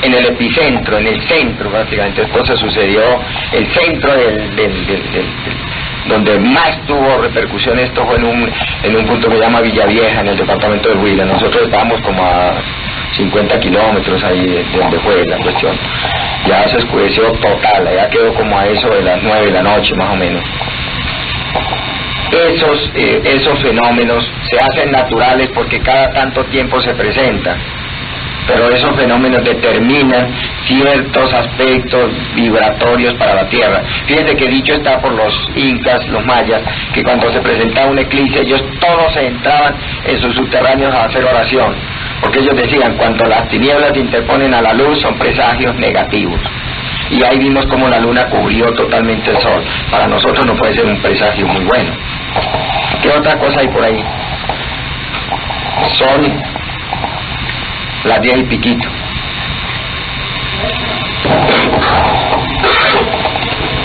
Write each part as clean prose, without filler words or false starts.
en el epicentro, en el centro prácticamente. Entonces sucedió el centro donde más tuvo repercusión. Esto fue en un punto que se llama Villavieja, en el departamento de Huila. Nosotros estábamos como a 50 kilómetros ahí de donde fue la cuestión. Ya se oscureció total, ya quedó como a eso de las 9 de la noche más o menos. Esos fenómenos se hacen naturales porque cada tanto tiempo se presentan, pero esos fenómenos determinan ciertos aspectos vibratorios para la Tierra. Fíjense que dicho está por los incas, los mayas, que cuando se presentaba un eclipse ellos todos se entraban en sus subterráneos a hacer oración, porque ellos decían, cuando las tinieblas se interponen a la luz son presagios negativos. Y ahí vimos como la luna cubrió totalmente el sol. Para nosotros no puede ser un presagio muy bueno. ¿Qué otra cosa hay por ahí? Son las 10 y piquito.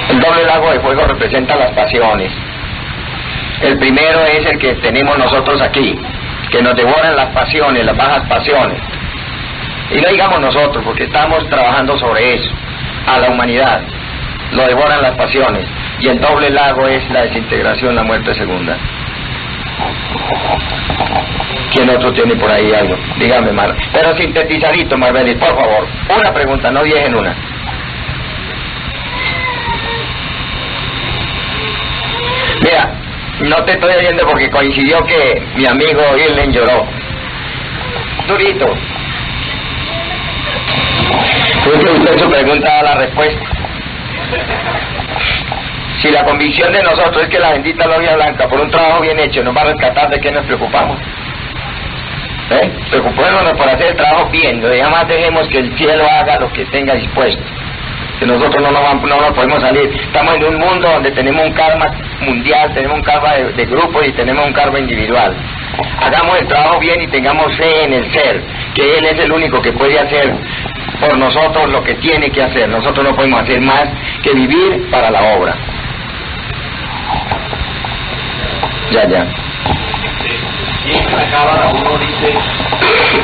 El doble lago de fuego representa las pasiones. El primero es el que tenemos nosotros aquí, que nos devoran las pasiones, las bajas pasiones. Y no digamos nosotros, porque estamos trabajando sobre eso. A la humanidad lo devoran las pasiones, y el doble lago es la desintegración, la muerte segunda. ¿Quién otro tiene por ahí algo? Dígame, pero sintetizadito, Marbelis, por favor. Una pregunta, no 10 en una. Mira, no te estoy oyendo porque coincidió que mi amigo Irlen lloró. Durito. Usted su pregunta da la respuesta. Si la convicción de nosotros es que la bendita Logia Blanca, por un trabajo bien hecho, nos va a rescatar, ¿de qué nos preocupamos? Preocupémonos por hacer el trabajo bien, además dejemos que el cielo haga lo que tenga dispuesto, que nosotros no nos podemos salir. Estamos en un mundo donde tenemos un karma mundial, tenemos un karma de grupo y tenemos un karma individual. Hagamos el trabajo bien y tengamos fe en el ser, que Él es el único que puede hacer por nosotros lo que tiene que hacer. Nosotros no podemos hacer más que vivir para la obra. Ya. Siempre acaba uno dice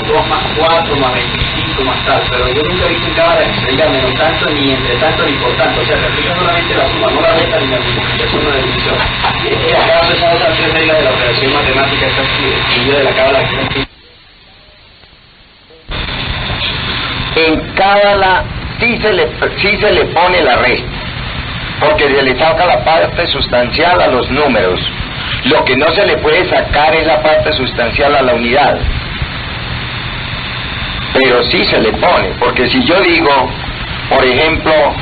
2 más 4 más 25 más tal, pero yo nunca he visto en cábala que se diga menos tanto, ni entre tanto, ni por tanto. O sea, se aplica solamente la suma, no la resta ni la multiplicación o la división. Acá se usan las 3 reglas de la operación matemática, esta estudio de la cábala que en cábala sí se le pone la resta, porque se le saca la parte sustancial a los números. Lo que no se le puede sacar es la parte sustancial a la unidad, pero sí se le pone, porque si yo digo, por ejemplo,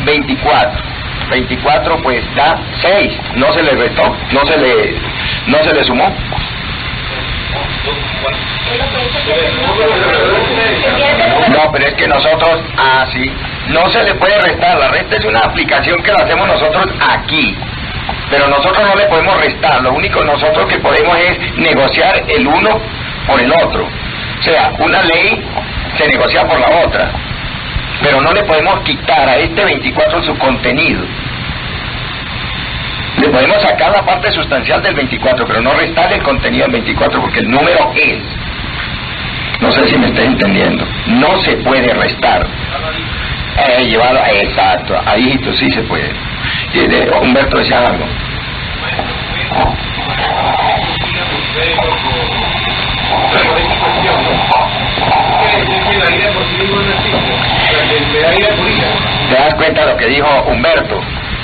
24 pues da 6, no se le restó, no se le sumó. No, pero es que nosotros, sí, no se le puede restar. La resta es una aplicación que la hacemos nosotros aquí, pero nosotros no le podemos restar. Lo único nosotros que podemos es negociar el uno por el otro. O sea, una ley se negocia por la otra, pero no le podemos quitar a este 24 su contenido. Le podemos sacar la parte sustancial del 24, pero no restar el contenido del 24, porque el número es. No sé si me está entendiendo. No se puede restar. Llevarlo, exacto, ahí sí se puede. Humberto decía algo. ¿Te das cuenta de lo que dijo Humberto?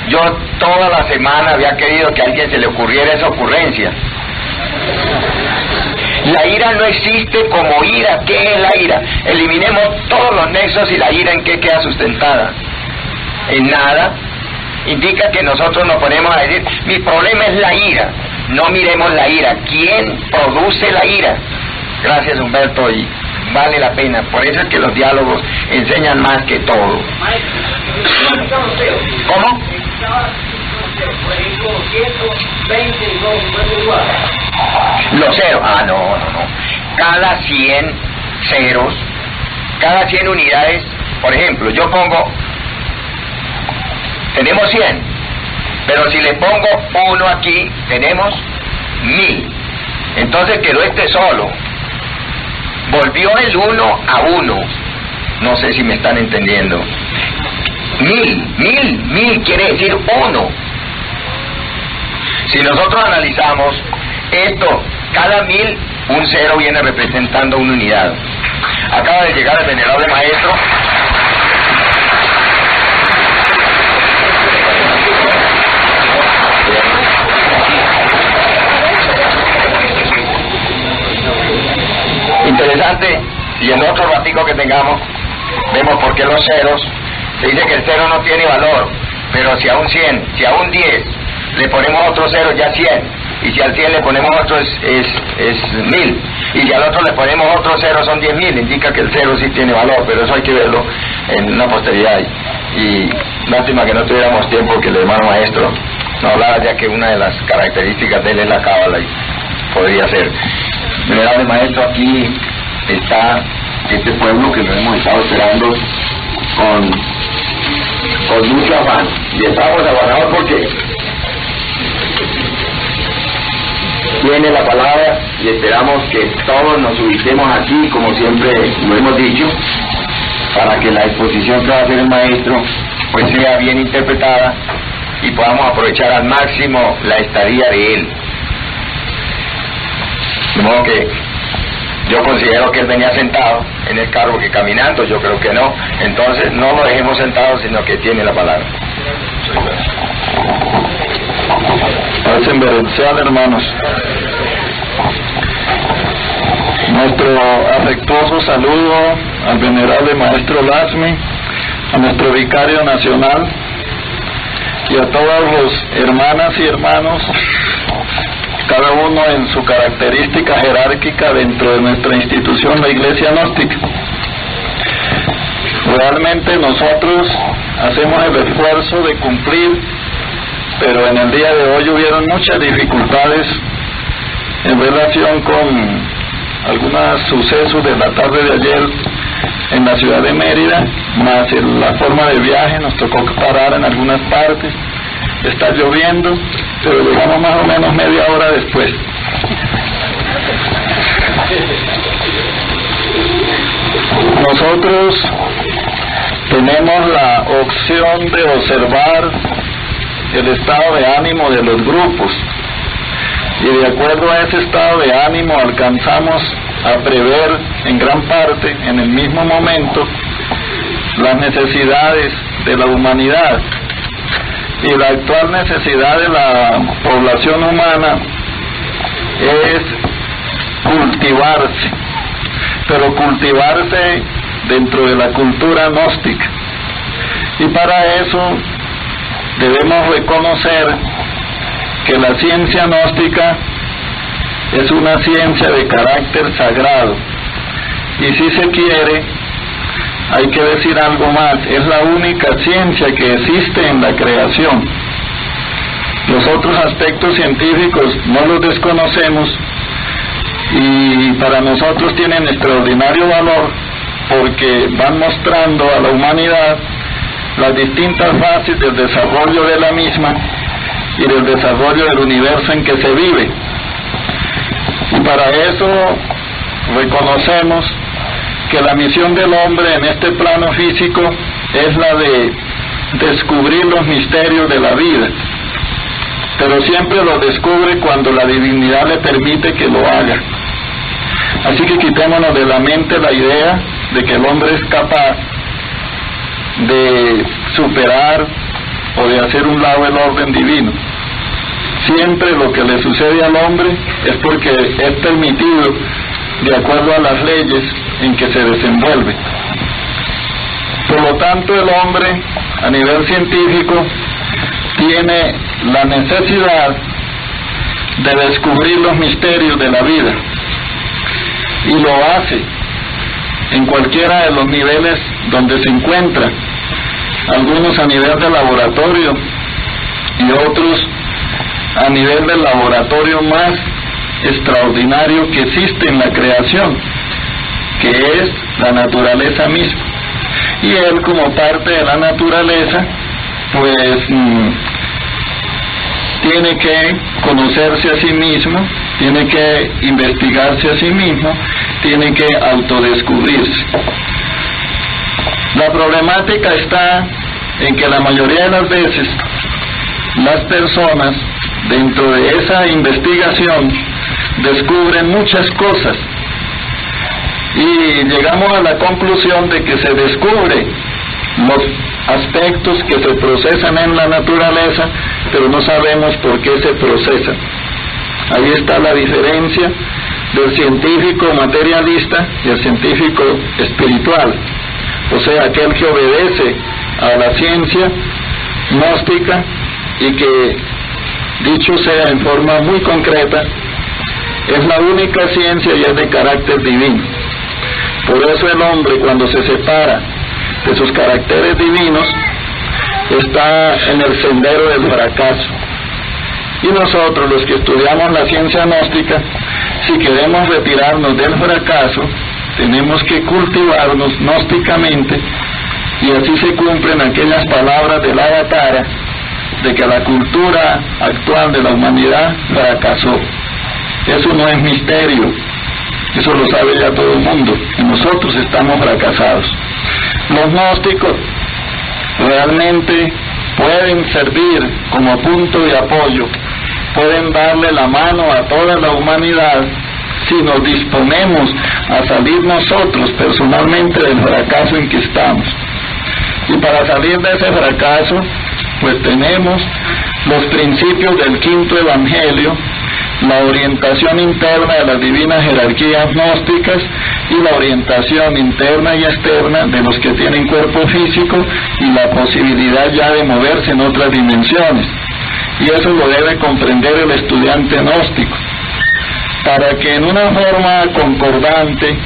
Yo toda la semana había querido que a alguien se le ocurriera esa ocurrencia. La ira no existe como ira. ¿Qué es la ira? Eliminemos todos los nexos y la ira ¿en qué queda sustentada? En nada. Indica que nosotros nos ponemos a decir, mi problema es la ira. No miremos la ira. ¿Quién produce la ira? Gracias, Humberto, y vale la pena. Por eso es que los diálogos enseñan más que todo. ¿Cómo? Los ceros, no. Cada 100 ceros, cada 100 unidades, por ejemplo, yo pongo, tenemos 100, pero si le pongo 1 aquí, tenemos 1000. Entonces quedó este solo. Volvió el 1 a 1. No sé si me están entendiendo. 1000 quiere decir 1. Si nosotros analizamos esto, cada 1000, un 0 viene representando una unidad. Acaba de llegar el venerable maestro. Interesante, y en otro ratico que tengamos, vemos por qué los ceros. Se dice que el 0 no tiene valor, pero si a un 100, si a un 10 le ponemos otro 0, ya 100. Y si al 100 le ponemos otro es 1000. Y si al otro le ponemos otro 0 son 10.000. Indica que el 0 sí tiene valor, pero eso hay que verlo en una posteridad. Y lástima que no tuviéramos tiempo, que el hermano maestro no hablara, ya que una de las características de él es la cábala y podría ser. Venerable maestro, aquí está este pueblo que nos hemos estado esperando con mucho afán. Y estamos afanados porque viene la palabra y esperamos que todos nos ubiquemos aquí, como siempre lo hemos dicho, para que la exposición que va a hacer el maestro pues sea bien interpretada y podamos aprovechar al máximo la estadía de él. De modo que yo considero que él venía sentado en el carro, que caminando, yo creo que no. Entonces no lo dejemos sentado, sino que tiene la palabra. Hacen berencial, hermanos. Nuestro afectuoso saludo al venerable maestro Lasmi, a nuestro vicario nacional y a todos los hermanas y hermanos, cada uno en su característica jerárquica dentro de nuestra institución, la Iglesia Gnóstica. Realmente nosotros hacemos el esfuerzo de cumplir, pero en el día de hoy hubieron muchas dificultades en relación con algunos sucesos de la tarde de ayer en la ciudad de Mérida, más la forma de viaje, nos tocó parar en algunas partes. Está lloviendo, pero llegamos más o menos media hora después. Nosotros tenemos la opción de observar el estado de ánimo de los grupos, y de acuerdo a ese estado de ánimo alcanzamos a prever en gran parte, en el mismo momento, las necesidades de la humanidad. Y la actual necesidad de la población humana es cultivarse, pero cultivarse dentro de la cultura gnóstica. Y para eso debemos reconocer que la ciencia gnóstica es una ciencia de carácter sagrado. Y si se quiere, hay que decir algo más, es la única ciencia que existe en la creación. Los otros aspectos científicos no los desconocemos y para nosotros tienen extraordinario valor porque van mostrando a la humanidad las distintas fases del desarrollo de la misma y del desarrollo del universo en que se vive. Y para eso reconocemos que la misión del hombre en este plano físico es la de descubrir los misterios de la vida, pero siempre los descubre cuando la divinidad le permite que lo haga. Así que quitémonos de la mente la idea de que el hombre es capaz de superar o de hacer un lado el orden divino. Siempre lo que le sucede al hombre es porque es permitido de acuerdo a las leyes en que se desenvuelve. Por lo tanto, el hombre, a nivel científico, tiene la necesidad de descubrir los misterios de la vida, y lo hace en cualquiera de los niveles donde se encuentra, algunos a nivel de laboratorio y otros a nivel del laboratorio más extraordinario que existe en la creación, que es la naturaleza misma. Y él, como parte de la naturaleza, pues tiene que conocerse a sí mismo, tiene que investigarse a sí mismo, tiene que autodescubrirse. La problemática está en que la mayoría de las veces las personas dentro de esa investigación descubren muchas cosas y llegamos a la conclusión de que se descubre los aspectos que se procesan en la naturaleza, pero no sabemos por qué se procesan. Ahí está la diferencia del científico materialista y el científico espiritual, o sea, aquel que obedece a la ciencia gnóstica y que, dicho sea en forma muy concreta, es la única ciencia y es de carácter divino. Por eso el hombre, cuando se separa de sus caracteres divinos, está en el sendero del fracaso. Y nosotros, los que estudiamos la ciencia gnóstica, si queremos retirarnos del fracaso, tenemos que cultivarnos gnósticamente, y así se cumplen aquellas palabras del Avatara, de que la cultura actual de la humanidad fracasó. Eso no es misterio, eso lo sabe ya todo el mundo, que nosotros estamos fracasados. Los gnósticos realmente pueden servir como punto de apoyo, pueden darle la mano a toda la humanidad si nos disponemos a salir nosotros personalmente del fracaso en que estamos. Y para salir de ese fracaso, pues tenemos los principios del quinto evangelio, la orientación interna de las divinas jerarquías gnósticas y la orientación interna y externa de los que tienen cuerpo físico y la posibilidad ya de moverse en otras dimensiones. Y eso lo debe comprender el estudiante gnóstico, para que en una forma concordante,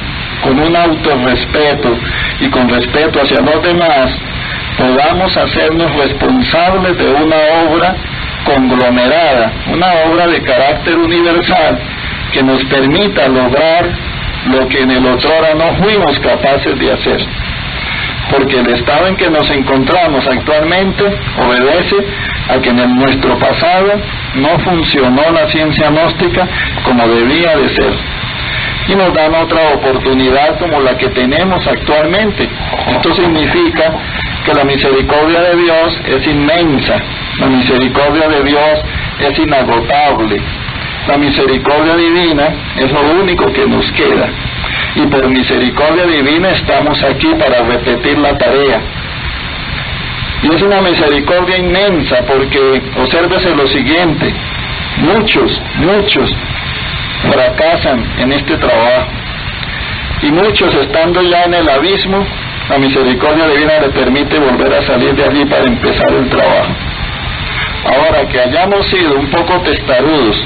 con un autorrespeto y con respeto hacia los demás, podamos hacernos responsables de una obra conglomerada, una obra de carácter universal que nos permita lograr lo que en el otrora no fuimos capaces de hacer. Porque el estado en que nos encontramos actualmente obedece a que en nuestro pasado no funcionó la ciencia gnóstica como debía de ser. Y nos dan otra oportunidad como la que tenemos actualmente. Esto significa que la misericordia de Dios es inmensa, la misericordia de Dios es inagotable, la misericordia divina es lo único que nos queda, y por misericordia divina estamos aquí para repetir la tarea. Y es una misericordia inmensa porque, obsérvese lo siguiente, muchos fracasan en este trabajo, y muchos, estando ya en el abismo, la misericordia divina le permite volver a salir de allí para empezar el trabajo. Ahora, que hayamos sido un poco testarudos,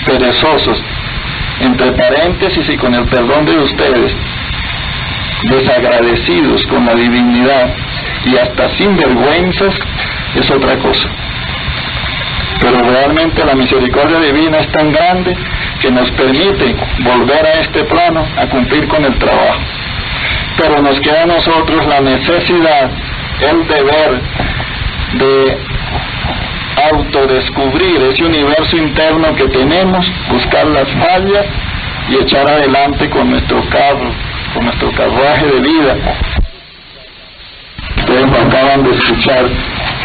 perezosos, entre paréntesis y con el perdón de ustedes, desagradecidos con la divinidad y hasta sinvergüenzas, es otra cosa. Pero realmente la misericordia divina es tan grande que nos permite volver a este plano a cumplir con el trabajo. Pero nos queda a nosotros la necesidad, el deber de autodescubrir ese universo interno que tenemos, buscar las fallas y echar adelante con nuestro carro, con nuestro carruaje de vida. Ustedes acaban de escuchar,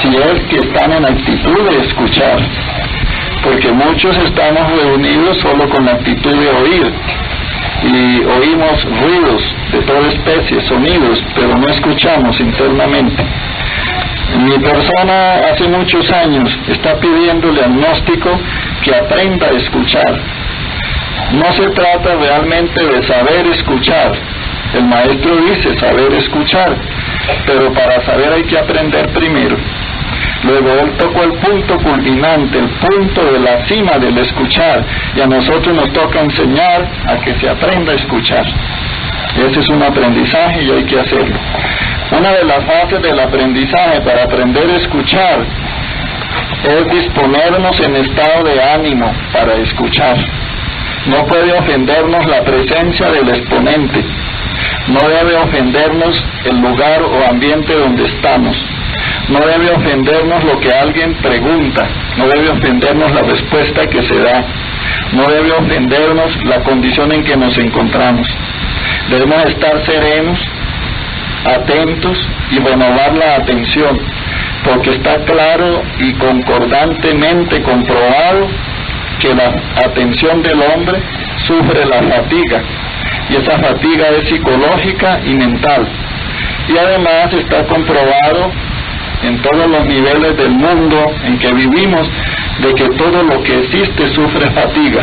si es que están en actitud de escuchar, porque muchos estamos reunidos solo con la actitud de oír, y oímos ruidos de toda especie, sonidos, pero no escuchamos internamente. Mi persona hace muchos años está pidiéndole al gnóstico que aprenda a escuchar. No se trata realmente de saber escuchar. El maestro dice saber escuchar, pero para saber hay que aprender primero. Luego él tocó el punto culminante, el punto de la cima del escuchar, y a nosotros nos toca enseñar a que se aprenda a escuchar. Ese es un aprendizaje y hay que hacerlo. Una de las fases del aprendizaje para aprender a escuchar es disponernos en estado de ánimo para escuchar. No puede ofendernos la presencia del exponente, no debe ofendernos el lugar o ambiente donde estamos, no debe ofendernos lo que alguien pregunta, no debe ofendernos la respuesta que se da, no debe ofendernos la condición en que nos encontramos. Debemos estar serenos, atentos y renovar la atención, porque está claro y concordantemente comprobado que la atención del hombre sufre la fatiga, y esa fatiga es psicológica y mental. Y además está comprobado en todos los niveles del mundo en que vivimos, de que todo lo que existe sufre fatiga,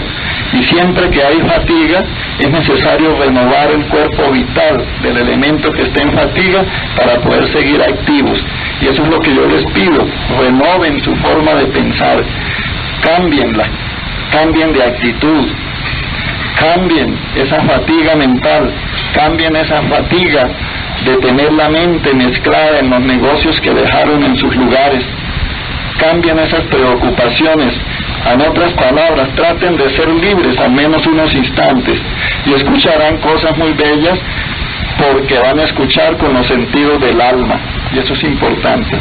y siempre que hay fatiga es necesario renovar el cuerpo vital del elemento que está en fatiga para poder seguir activos. Y eso es lo que yo les pido: renoven su forma de pensar, cámbienla, cambien de actitud, cambien esa fatiga mental, cambien esa fatiga de tener la mente mezclada en los negocios que dejaron en sus lugares, cambien esas preocupaciones. En otras palabras, traten de ser libres al menos unos instantes, y escucharán cosas muy bellas, porque van a escuchar con los sentidos del alma, y eso es importante.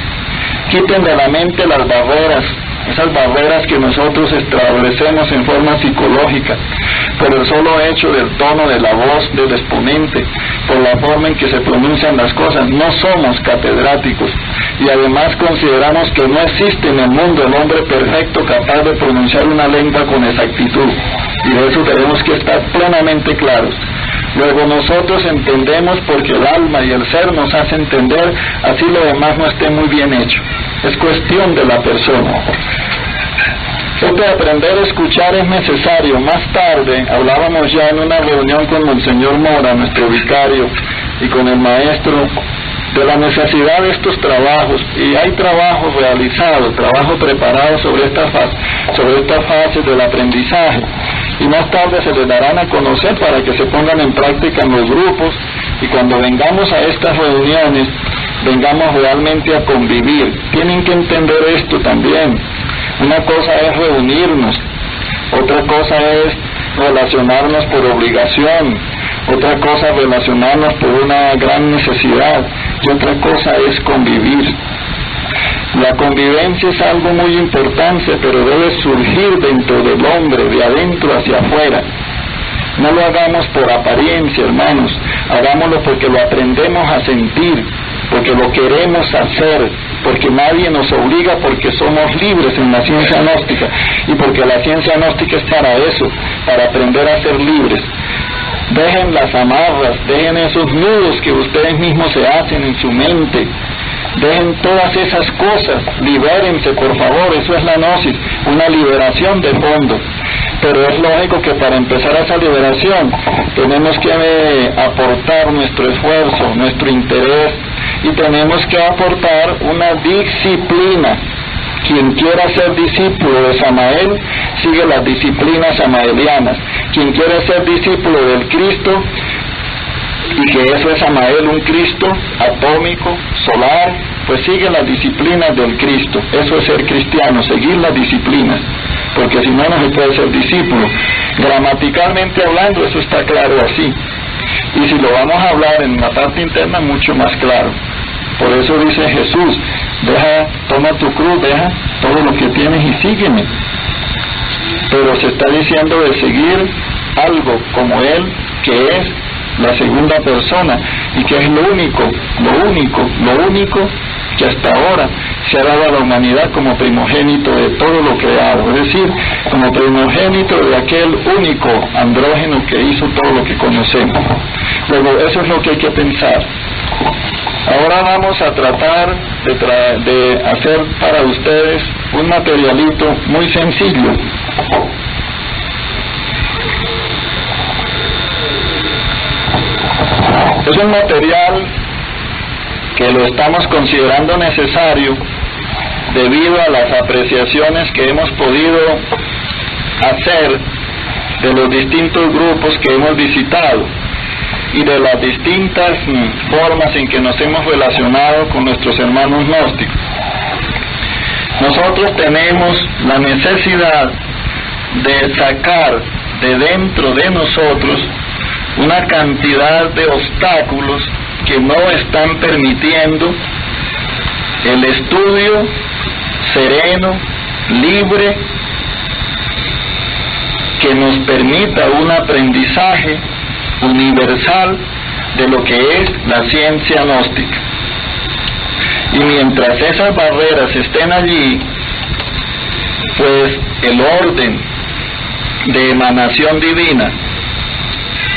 Quiten de la mente las barreras, esas barreras que nosotros establecemos en forma psicológica, por el solo hecho del tono de la voz del exponente, por la forma en que se pronuncian las cosas. No somos catedráticos, y además consideramos que no existe en el mundo el hombre perfecto capaz de pronunciar una lengua con exactitud, y de eso tenemos que estar plenamente claros. Luego nosotros entendemos porque el alma y el ser nos hace entender, así lo demás no esté muy bien hecho. Es cuestión de la persona. Esto de aprender a escuchar es necesario. Más tarde hablábamos ya en una reunión con Monseñor Mora, nuestro vicario, y con el maestro, de la necesidad de estos trabajos, y hay trabajos realizados, trabajos preparados sobre estas fases del aprendizaje, y más tarde se les darán a conocer para que se pongan en práctica en los grupos, y cuando vengamos a estas reuniones, vengamos realmente a convivir. Tienen que entender esto también. Una cosa es reunirnos, otra cosa es relacionarnos por obligación, otra cosa relacionarnos por una gran necesidad, y otra cosa es convivir. La convivencia es algo muy importante, pero debe surgir dentro del hombre, de adentro hacia afuera. No lo hagamos por apariencia, hermanos, hagámoslo porque lo aprendemos a sentir, porque lo queremos hacer, porque nadie nos obliga, porque somos libres en la ciencia gnóstica, y porque la ciencia gnóstica es para eso, para aprender a ser libres. Dejen las amarras, dejen esos nudos que ustedes mismos se hacen en su mente, dejen todas esas cosas, libérense por favor. Eso es la gnosis, una liberación de fondo. Pero es lógico que para empezar esa liberación tenemos que aportar nuestro esfuerzo, nuestro interés, y tenemos que aportar una disciplina. Quien quiera ser discípulo de Samael, sigue las disciplinas samaelianas. Quien quiera ser discípulo del Cristo, y que eso es Samael, un Cristo atómico, solar, pues sigue las disciplinas del Cristo. Eso es ser cristiano, seguir las disciplinas, porque si no, no se puede ser discípulo. Gramaticalmente hablando, eso está claro así, y si lo vamos a hablar en la parte interna, mucho más claro. Por eso dice Jesús: toma tu cruz, deja todo lo que tienes y sígueme. Pero se está diciendo de seguir algo como Él, que es la segunda persona, y que es lo único que hasta ahora se ha dado a la humanidad como primogénito de todo lo creado, es decir, como primogénito de aquel único andrógeno que hizo todo lo que conocemos. Luego, eso es lo que hay que pensar. Ahora vamos a tratar de hacer para ustedes un materialito muy sencillo. Es un material que lo estamos considerando necesario debido a las apreciaciones que hemos podido hacer de los distintos grupos que hemos visitado y de las distintas formas en que nos hemos relacionado con nuestros hermanos gnósticos. Nosotros tenemos la necesidad de sacar de dentro de nosotros una cantidad de obstáculos que no están permitiendo el estudio sereno, libre, que nos permita un aprendizaje universal de lo que es la ciencia gnóstica. Y mientras esas barreras estén allí, pues el orden de emanación divina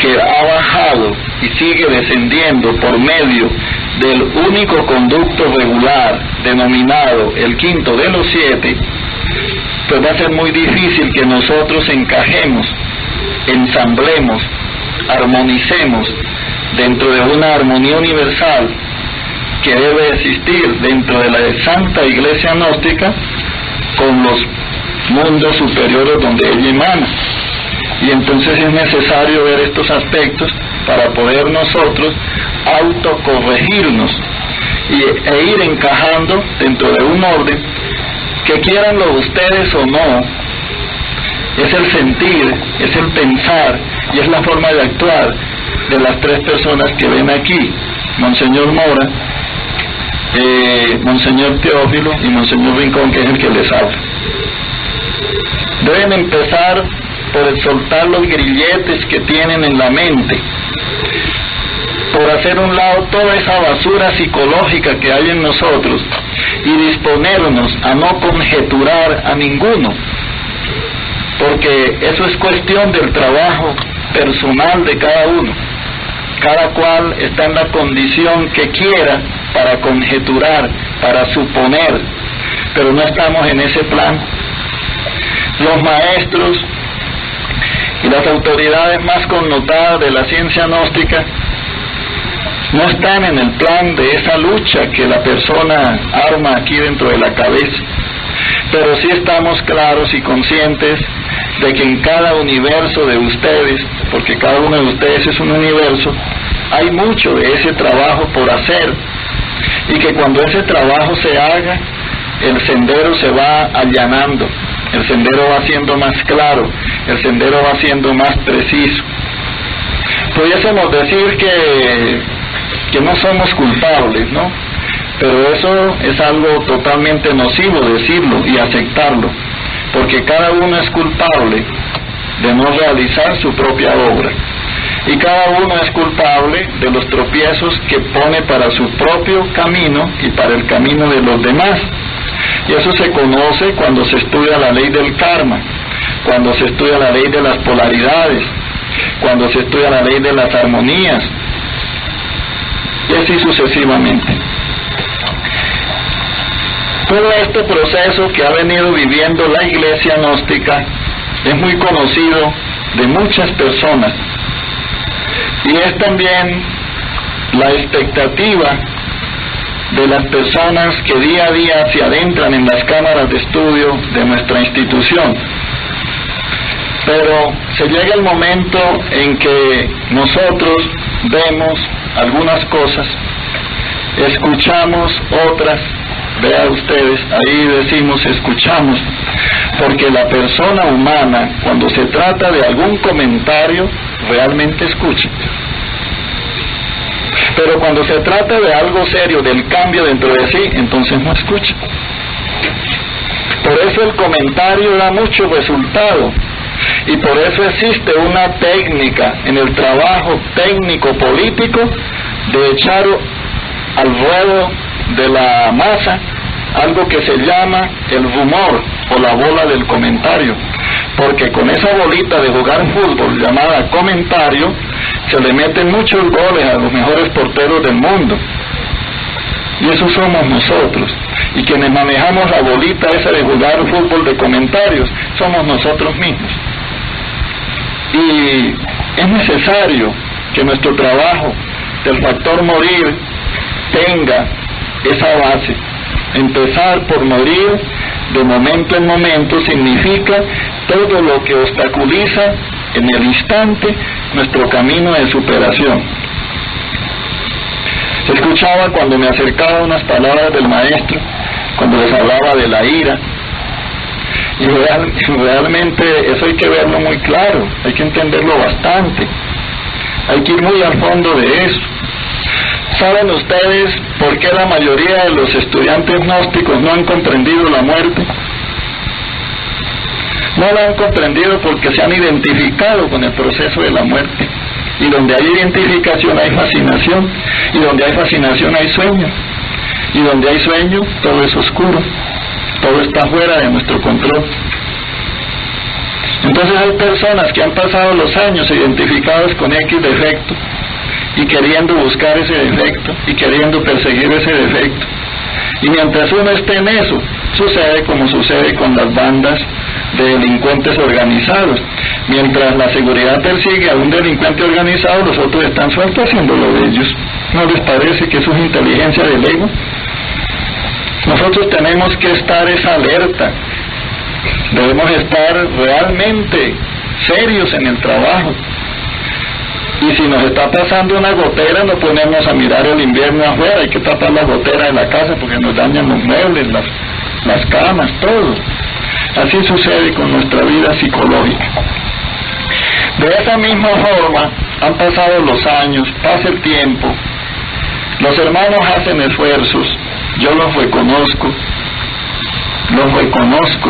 que ha bajado y sigue descendiendo por medio del único conducto regular denominado el quinto de los 7, pues va a ser muy difícil que nosotros encajemos, ensamblemos, armonicemos dentro de una armonía universal que debe existir dentro de la Santa Iglesia Gnóstica con los mundos superiores donde ella emana. Y entonces es necesario ver estos aspectos para poder nosotros autocorregirnos e ir encajando dentro de un orden que, quieranlo ustedes o no, es el sentir, es el pensar y es la forma de actuar de las tres personas que ven aquí, Monseñor Mora, Monseñor Teófilo y Monseñor Rincón, que es el que les habla. Deben empezar por soltar los grilletes que tienen en la mente, por hacer un lado toda esa basura psicológica que hay en nosotros y disponernos a no conjeturar a ninguno, porque eso es cuestión del trabajo personal de cada uno. Cada cual está en la condición que quiera para conjeturar, para suponer, pero no estamos en ese plan. Los maestros y las autoridades más connotadas de la ciencia gnóstica no están en el plan de esa lucha que la persona arma aquí dentro de la cabeza, pero sí estamos claros y conscientes de que en cada universo de ustedes, porque cada uno de ustedes es un universo, hay mucho de ese trabajo por hacer, y que cuando ese trabajo se haga, el sendero se va allanando, el sendero va siendo más claro, el sendero va siendo más preciso. Pudiésemos decir que no somos culpables, ¿no? Pero eso es algo totalmente nocivo decirlo y aceptarlo, porque cada uno es culpable de no realizar su propia obra, y cada uno es culpable de los tropiezos que pone para su propio camino y para el camino de los demás. Y eso se conoce cuando se estudia la ley del karma, cuando se estudia la ley de las polaridades, cuando se estudia la ley de las armonías, y así sucesivamente. Todo este proceso que ha venido viviendo la Iglesia Gnóstica es muy conocido de muchas personas, y es también la expectativa de las personas que día a día se adentran en las cámaras de estudio de nuestra institución. Pero se llega el momento en que nosotros vemos algunas cosas, escuchamos otras. Vean ustedes, ahí decimos escuchamos, porque la persona humana, cuando se trata de algún comentario, realmente escucha. Pero cuando se trata de algo serio, del cambio dentro de sí, entonces no escucha. Por eso el comentario da mucho resultado, y por eso existe una técnica en el trabajo técnico-político de echar al ruedo de la masa algo que se llama el rumor o la bola del comentario, porque con esa bolita de jugar fútbol llamada comentario se le meten muchos goles a los mejores porteros del mundo, y eso somos nosotros, y quienes manejamos la bolita esa de jugar fútbol de comentarios somos nosotros mismos. Y es necesario que nuestro trabajo del factor morir tenga esa base. Empezar por morir de momento en momento significa todo lo que obstaculiza en el instante nuestro camino de superación. Escuchaba cuando me acercaba unas palabras del maestro, cuando les hablaba de la ira, y realmente eso hay que verlo muy claro, hay que entenderlo bastante, hay que ir muy al fondo de eso. ¿Saben ustedes por qué la mayoría de los estudiantes gnósticos no han comprendido la muerte? No la han comprendido porque se han identificado con el proceso de la muerte. Y donde hay identificación hay fascinación, y donde hay fascinación hay sueño. Y donde hay sueño, todo es oscuro, todo está fuera de nuestro control. Entonces hay personas que han pasado los años identificados con X defecto y queriendo buscar ese defecto y queriendo perseguir ese defecto. Y mientras uno esté en eso, sucede como sucede con las bandas de delincuentes organizados. Mientras la seguridad persigue a un delincuente organizado, los otros están sueltos haciendo lo de ellos. ¿No les parece que eso es inteligencia del ego? Nosotros tenemos que estar esa alerta. Debemos estar realmente serios en el trabajo. Y si nos está pasando una gotera, no ponemos a mirar el invierno afuera, hay que tapar la gotera de la casa porque nos dañan los muebles, las camas, todo. Así sucede con nuestra vida psicológica. De esa misma forma, han pasado los años, pasa el tiempo, los hermanos hacen esfuerzos, yo los reconozco,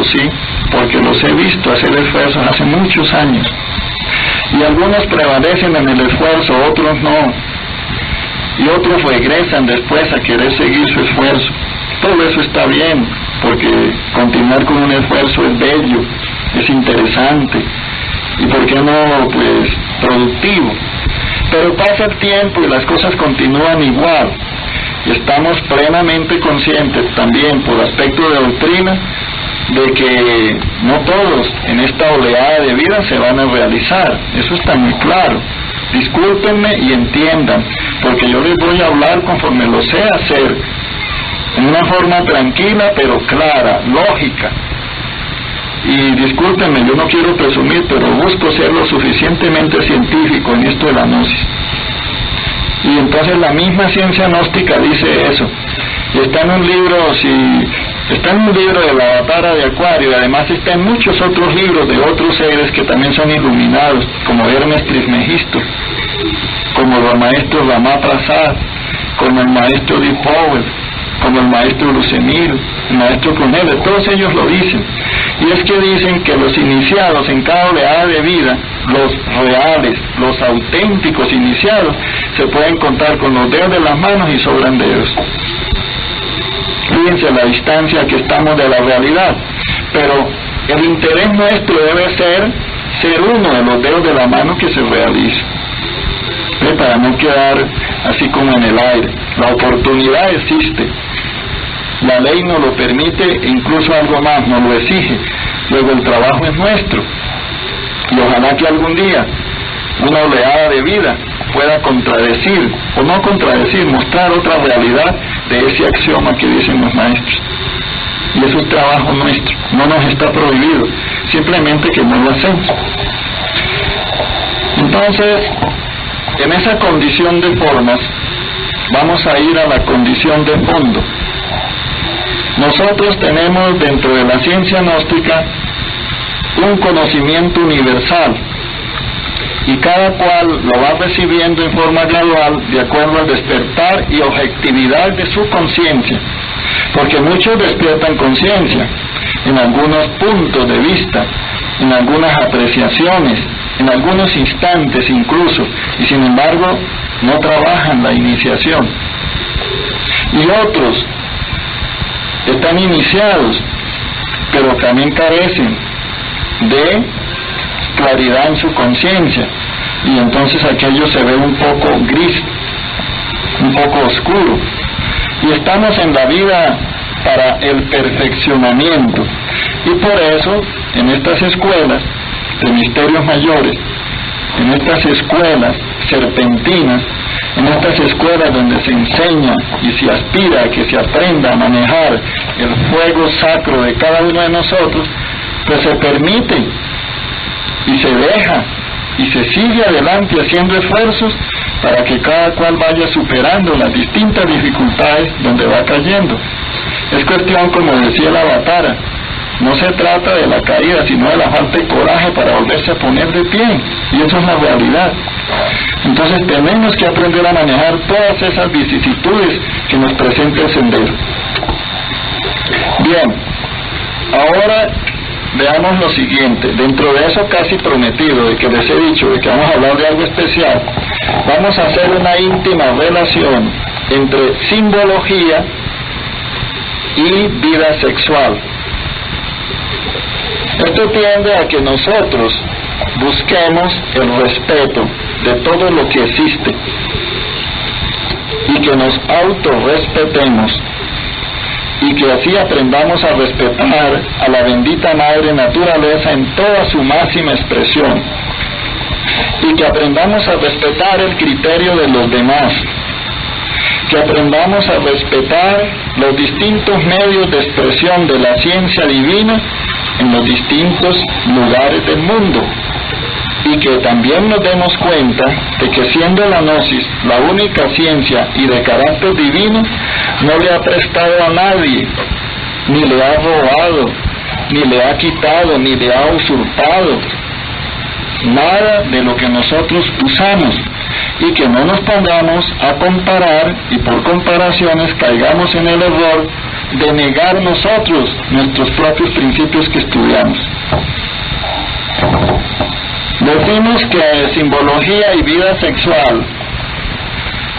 sí, porque los he visto hacer esfuerzos hace muchos años. Y algunos prevalecen en el esfuerzo, otros no. Y otros regresan después a querer seguir su esfuerzo. Todo eso está bien, porque continuar con un esfuerzo es bello, es interesante. Y por qué no, pues, productivo. Pero pasa el tiempo y las cosas continúan igual. Y estamos plenamente conscientes también, por aspecto de doctrina, de que no todos en esta oleada de vida se van a realizar. Eso está muy claro. Discúlpenme y entiendan, porque yo les voy a hablar conforme lo sé hacer, en una forma tranquila pero clara, lógica. Y discúlpenme, yo no quiero presumir, pero busco ser lo suficientemente científico en esto de la gnosis. Y entonces la misma ciencia gnóstica dice eso. Y está en un libro de la Avatara de Acuario, y además está en muchos otros libros de otros seres que también son iluminados, como Hermes Trismegisto, como los maestros Lama Prasad, como el maestro Deep Powell, como el maestro Lucemil, el maestro Cornelio, todos ellos lo dicen. Y es que dicen que los iniciados en cada oleada de vida, los reales, los auténticos iniciados, se pueden contar con los dedos de las manos y sobran dedos. Fíjense la distancia que estamos de la realidad, pero el interés nuestro debe ser uno de los dedos de la mano que se realice, para no quedar así como en el aire. La oportunidad existe, la ley nos lo permite e incluso algo más, nos lo exige. Luego el trabajo es nuestro, y ojalá que algún día una oleada de vida pueda contradecir, o no contradecir, mostrar otra realidad de ese axioma que dicen los maestros. Y es un trabajo nuestro, no nos está prohibido, simplemente que no lo hacemos. Entonces, en esa condición de formas, vamos a ir a la condición de fondo. Nosotros tenemos dentro de la ciencia gnóstica un conocimiento universal, y cada cual lo va recibiendo en forma gradual de acuerdo al despertar y objetividad de su conciencia, porque muchos despiertan conciencia en algunos puntos de vista, en algunas apreciaciones, en algunos instantes incluso, y sin embargo no trabajan la iniciación. Y otros están iniciados, pero también carecen de claridad en su conciencia, y entonces aquello se ve un poco gris, un poco oscuro. Y estamos en la vida para el perfeccionamiento, y por eso en estas escuelas de misterios mayores, en estas escuelas serpentinas, en estas escuelas donde se enseña y se aspira a que se aprenda a manejar el fuego sacro de cada uno de nosotros, pues se permite y se deja y se sigue adelante haciendo esfuerzos para que cada cual vaya superando las distintas dificultades donde va cayendo. Es cuestión, como decía el Avatara, no se trata de la caída, sino de la falta de coraje para volverse a poner de pie, y eso es la realidad. Entonces tenemos que aprender a manejar todas esas vicisitudes que nos presenta el sendero. Bien, ahora veamos lo siguiente. Dentro de eso casi prometido, de que les he dicho, de que vamos a hablar de algo especial, vamos a hacer una íntima relación entre simbología y vida sexual. Esto tiende a que nosotros busquemos el respeto de todo lo que existe y que nos autorrespetemos, y que así aprendamos a respetar a la bendita Madre Naturaleza en toda su máxima expresión, y que aprendamos a respetar el criterio de los demás, que aprendamos a respetar los distintos medios de expresión de la ciencia divina en los distintos lugares del mundo, y que también nos demos cuenta de que siendo la gnosis la única ciencia y de carácter divino, no le ha prestado a nadie, ni le ha robado, ni le ha quitado, ni le ha usurpado nada de lo que nosotros usamos, y que no nos pongamos a comparar y por comparaciones caigamos en el error de negar nosotros nuestros propios principios que estudiamos. Decimos que simbología y vida sexual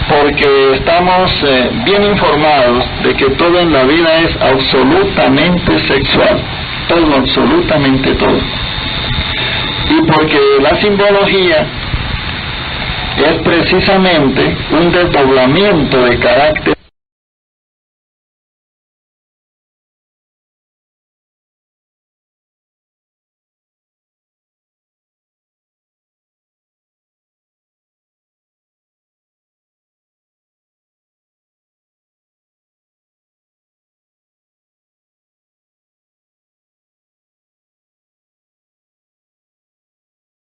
porque estamos bien informados de que todo en la vida es absolutamente sexual, todo, absolutamente todo, y porque la simbología es precisamente un desdoblamiento de carácter